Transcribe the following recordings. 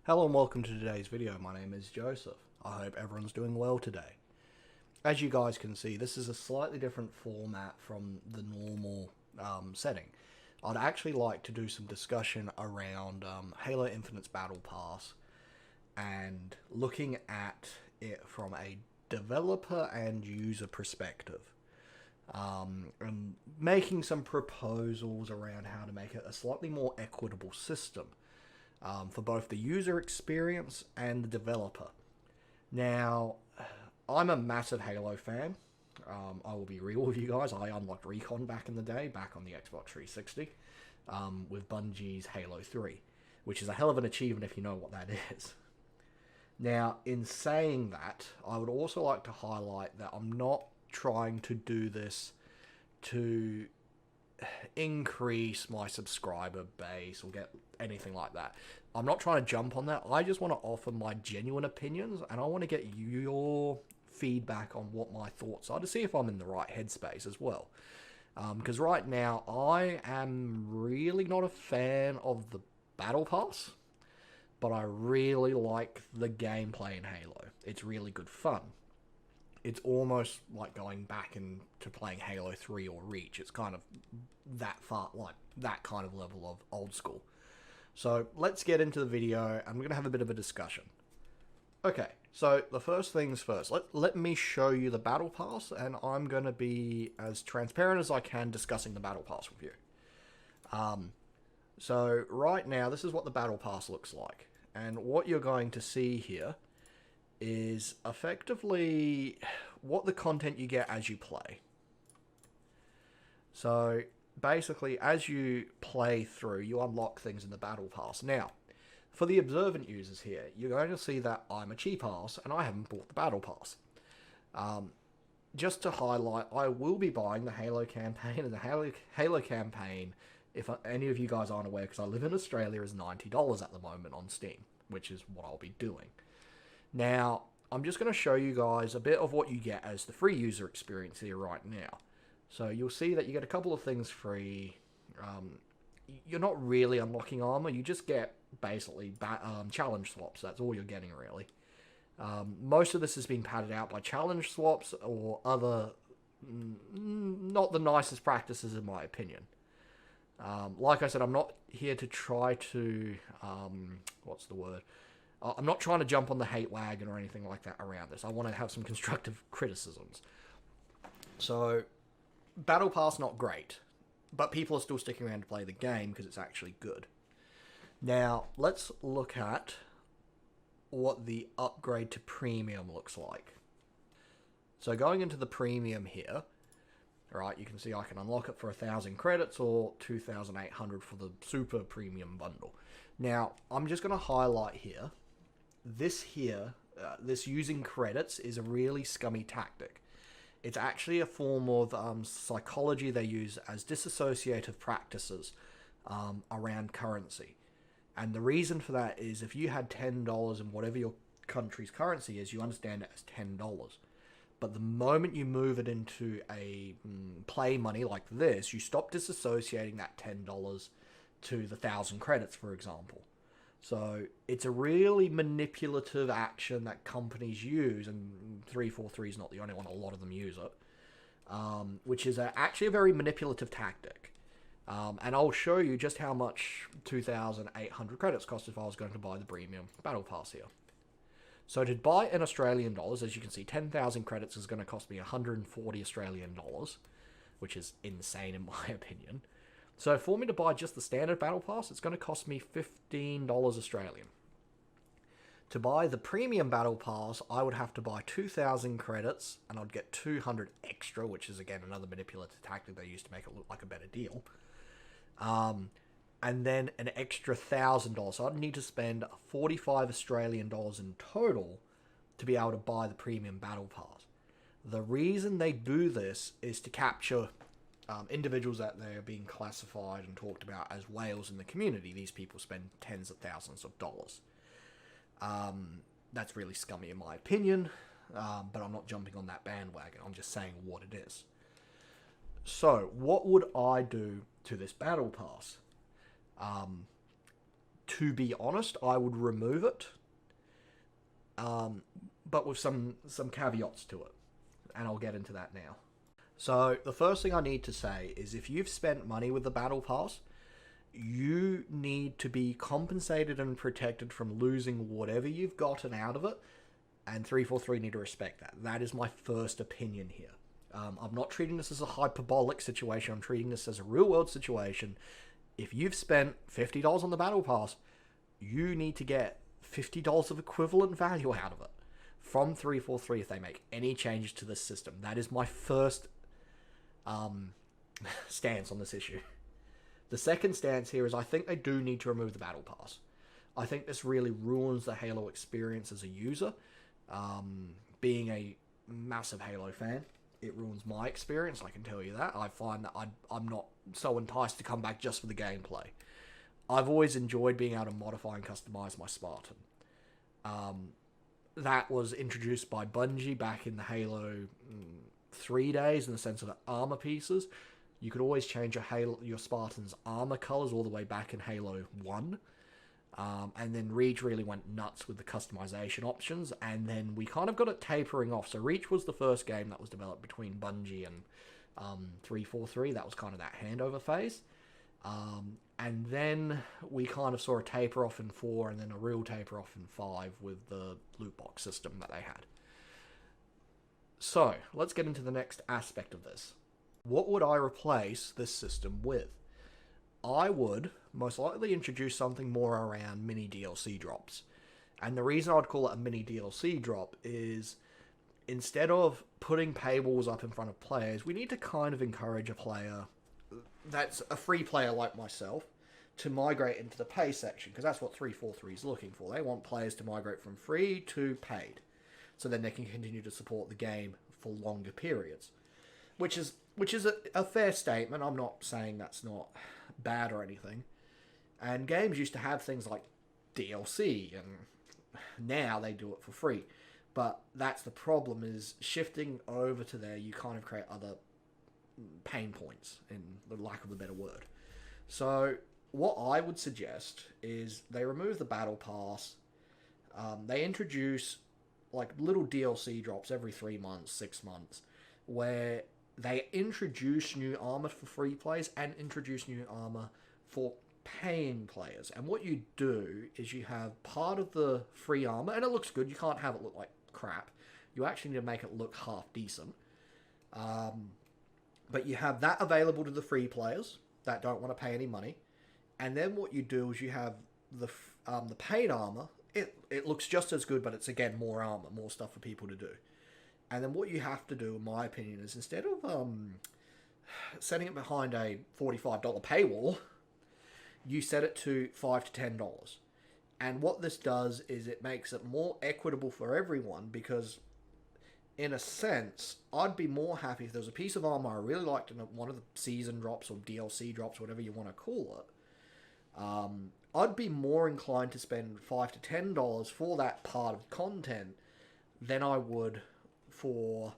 Hello and welcome to today's video. My name is Joseph. I hope everyone's doing well today. As you guys can see, this is a slightly different format from the normal setting. I'd actually like to do some discussion around Halo Infinite's Battle Pass and looking at it from a developer and user perspective. And making some proposals around how to make it a slightly more equitable system. For both the user experience and the developer. Now, I'm a massive Halo fan. I will be real with you guys. I unlocked Recon back in the day, back on the Xbox 360, with Bungie's Halo 3, which is a hell of an achievement if you know what that is. Now, in saying that, I would also like to highlight that I'm not trying to do this to increase my subscriber base or get anything like that. I'm not trying to jump on that. I just want to offer my genuine opinions, and I want to get your feedback on what my thoughts are to see if I'm in the right headspace as well. Because right now, I am really not a fan of the Battle Pass, but I really like the gameplay in Halo. It's really good fun. It's almost like going back into playing Halo 3 or Reach. It's kind of that far, like that kind of level of old school. So let's get into the video, and we're going to have a bit of a discussion. Okay, so the first things first. Let me show you the Battle Pass, and I'm going to be as transparent as I can discussing the Battle Pass with you. So right now, this is what the Battle Pass looks like. And what you're going to see here is effectively what the content you get as you play. So basically, as you play through, you unlock things in the Battle Pass. Now, for the observant users here, you're going to see that I'm a cheap ass and I haven't bought the Battle Pass. Just to highlight, I will be buying the Halo campaign, and the Halo campaign, if any of you guys aren't aware, because I live in Australia, is $90 at the moment on Steam, which is what I'll be doing. Now, I'm just going to show you guys a bit of what you get as the free user experience here right now. So you'll see that you get a couple of things free. You're not really unlocking armor. You just get basically challenge swaps. That's all you're getting, really. Most of this has been padded out by challenge swaps or other not the nicest practices, in my opinion. Like I said, I'm not here to try to... what's the word? I'm not trying to jump on the hate wagon or anything like that around this. I want to have some constructive criticisms. So, Battle Pass, not great. But people are still sticking around to play the game because it's actually good. Now, let's look at what the upgrade to Premium looks like. So, going into the Premium here, right, you can see I can unlock it for 1,000 credits or 2,800 for the Super Premium bundle. Now, I'm just going to highlight here, this using credits is a really scummy tactic. It's actually a form of psychology they use as disassociative practices around currency. And the reason for that is if you had $10 in whatever your country's currency is, you understand it as $10. But the moment you move it into a play money like this, you stop disassociating that $10 to the 1,000 credits, for example. So it's a really manipulative action that companies use, and 343 is not the only one, a lot of them use it, which is actually a very manipulative tactic. And I'll show you just how much 2,800 credits cost if I was going to buy the Premium Battle Pass here. So to buy in Australian dollars, as you can see, 10,000 credits is going to cost me 140 Australian dollars, which is insane in my opinion. So for me to buy just the standard Battle Pass, it's going to cost me $15 Australian. To buy the Premium Battle Pass, I would have to buy 2,000 credits, and I'd get 200 extra, which is, again, another manipulative tactic they use to make it look like a better deal. And then an extra $1,000. So I'd need to spend 45 Australian dollars in total to be able to buy the Premium Battle Pass. The reason they do this is to capture individuals that they're being classified and talked about as whales in the community. These people spend tens of thousands of dollars. That's really scummy in my opinion, but I'm not jumping on that bandwagon. I'm just saying what it is. So, what would I do to this Battle Pass? to be honest, I would remove it, but with some caveats to it, and I'll get into that now. So the first thing I need to say is if you've spent money with the Battle Pass, you need to be compensated and protected from losing whatever you've gotten out of it, and 343 need to respect that. That is my first opinion here. I'm not treating this as a hyperbolic situation. I'm treating this as a real-world situation. If you've spent $50 on the Battle Pass, you need to get $50 of equivalent value out of it from 343 if they make any changes to this system. That is my first stance on this issue. The second stance here is I think they do need to remove the Battle Pass. I think this really ruins the Halo experience as a user. Being a massive Halo fan, it ruins my experience, I can tell you that. I find that I'm not so enticed to come back just for the gameplay. I've always enjoyed being able to modify and customize my Spartan. That was introduced by Bungie back in the Halo 3 days in the sense of the armor pieces. You could always change your Spartan's armor colors all the way back in Halo 1. And then Reach really went nuts with the customization options, and then we kind of got it tapering off. So Reach was the first game that was developed between Bungie and 343. That was kind of that handover phase. And then we kind of saw a taper off in 4, and then a real taper off in 5 with the loot box system that they had. So, let's get into the next aspect of this. What would I replace this system with? I would most likely introduce something more around mini DLC drops. And the reason I'd call it a mini DLC drop is instead of putting paywalls up in front of players, we need to kind of encourage a player that's a free player like myself to migrate into the pay section, because that's what 343 is looking for. They want players to migrate from free to paid, so then they can continue to support the game for longer periods. Which is a fair statement. I'm not saying that's not bad or anything. And games used to have things like DLC, and now they do it for free. But that's the problem, is shifting over to there, you kind of create other pain points, in the lack of a better word. So what I would suggest is they remove the Battle Pass. They introduce like little DLC drops every 3 months, 6 months, where they introduce new armor for free players and introduce new armor for paying players. And what you do is you have part of the free armor, and it looks good. You can't have it look like crap. You actually need to make it look half decent. But you have that available to the free players that don't want to pay any money. And then what you do is you have the paid armor. It looks just as good, but it's again more armor, more stuff for people to do. And then what you have to do, in my opinion, is instead of setting it behind a $45 paywall, you set it to $5 to $10. And what this does is it makes it more equitable for everyone, because in a sense, I'd be more happy if there was a piece of armor I really liked in one of the season drops or DLC drops, whatever you want to call it. I'd be more inclined to spend $5 to $10 for that part of content than I would for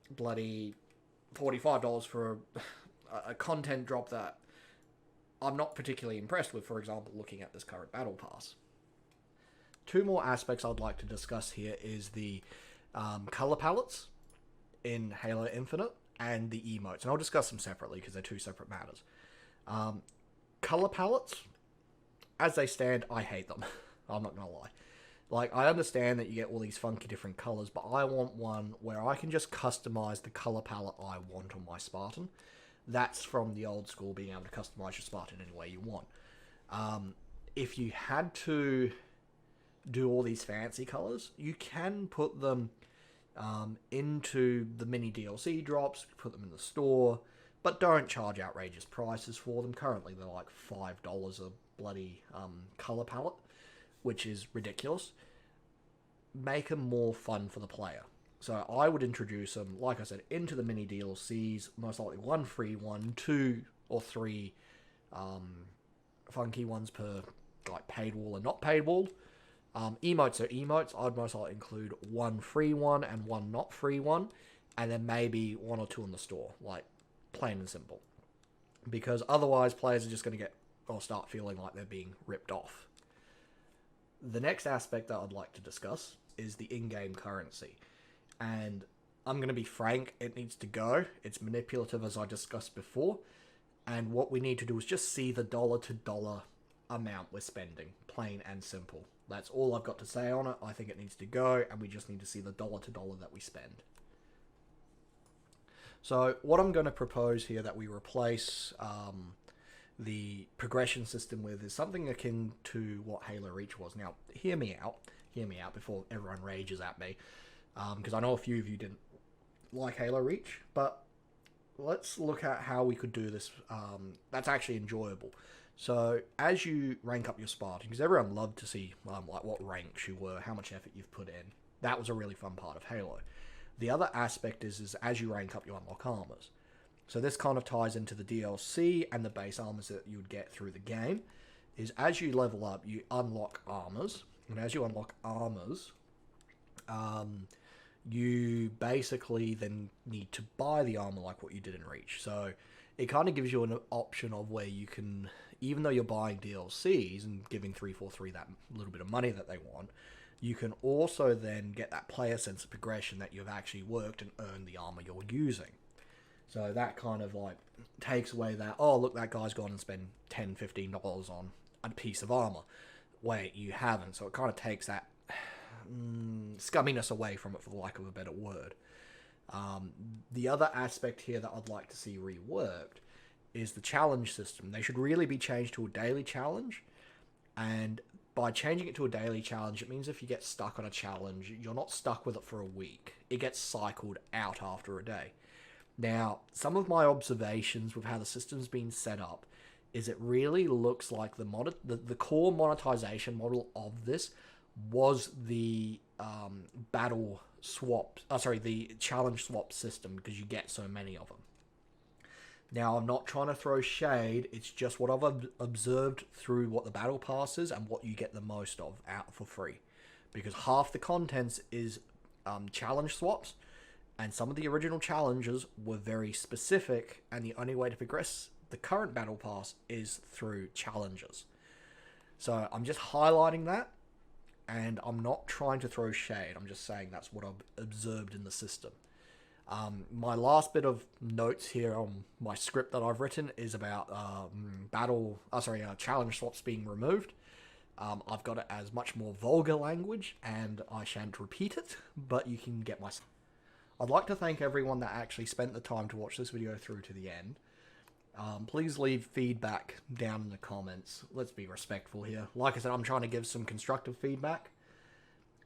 bloody $45 for a content drop that I'm not particularly impressed with, for example, looking at this current Battle Pass. Two more aspects I'd like to discuss here is the color palettes in Halo Infinite and the emotes. And I'll discuss them separately because they're two separate matters. Color palettes, as they stand, I hate them. I'm not going to lie. Like, I understand that you get all these funky different colors, but I want one where I can just customize the color palette I want on my Spartan. That's from the old school, being able to customize your Spartan any way you want. If you had to do all these fancy colors, you can put them into the mini DLC drops, put them in the store, but don't charge outrageous prices for them. Currently, they're like $5 a bloody color palette, which is ridiculous. Make them more fun for the player. So I would introduce them, like I said, into the mini DLCs, most likely one free one, 2 or 3 funky ones per like paid wall and not paid wall. Emotes are emotes. I'd most likely include one free one and one not free one, and then maybe 1 or 2 in the store, like plain and simple. Because otherwise players are just going to get or start feeling like they're being ripped off. The next aspect that I'd like to discuss is the in-game currency. And I'm going to be frank, it needs to go. It's manipulative, as I discussed before. And what we need to do is just see the dollar-to-dollar amount we're spending, plain and simple. That's all I've got to say on it. I think it needs to go, and we just need to see the dollar-to-dollar that we spend. So what I'm going to propose here that we replace the progression system with is something akin to what Halo Reach was. Now, hear me out before everyone rages at me, because I know a few of you didn't like Halo Reach, but let's look at how we could do this that's actually enjoyable. So as you rank up your Spartan, because everyone loved to see like what ranks you were, how much effort you've put in, that was a really fun part of Halo. The other aspect is as you rank up, you unlock armors. So this kind of ties into the DLC and the base armors that you would get through the game. Is as you level up, you unlock armors, and as you unlock armors, you basically then need to buy the armor like what you did in Reach. So it kind of gives you an option of where you can, even though you're buying DLCs and giving 343 that little bit of money that they want, you can also then get that player sense of progression that you've actually worked and earned the armor you're using. So that kind of like takes away that, oh, look, that guy's gone and spent $10, $15 on a piece of armor. Wait, you haven't. So it kind of takes that scumminess away from it, for the lack of a better word. The other aspect here that I'd like to see reworked is the challenge system. They should really be changed to a daily challenge. And by changing it to a daily challenge, it means if you get stuck on a challenge, you're not stuck with it for a week. It gets cycled out after a day. Now, some of my observations with how the system's been set up is it really looks like the core monetization model of this was the battle swap, the challenge swap system, because you get so many of them. Now, I'm not trying to throw shade, it's just what I've observed through what the battle pass is and what you get the most of out for free. Because half the contents is challenge swaps, and some of the original challenges were very specific, and the only way to progress the current battle pass is through challenges. So I'm just highlighting that, and I'm not trying to throw shade, I'm just saying that's what I've observed in the system. My last bit of notes here on my script that I've written is about challenge swaps being removed. I've got it as much more vulgar language, and I shan't repeat it, but you can get my... I'd like to thank everyone that actually spent the time to watch this video through to the end. Please leave feedback down in the comments. Let's be respectful here. Like I said, I'm trying to give some constructive feedback,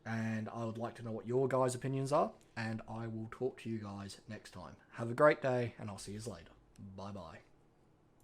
and I would like to know what your guys' opinions are, and I will talk to you guys next time. Have a great day, and I'll see you later. Bye-bye.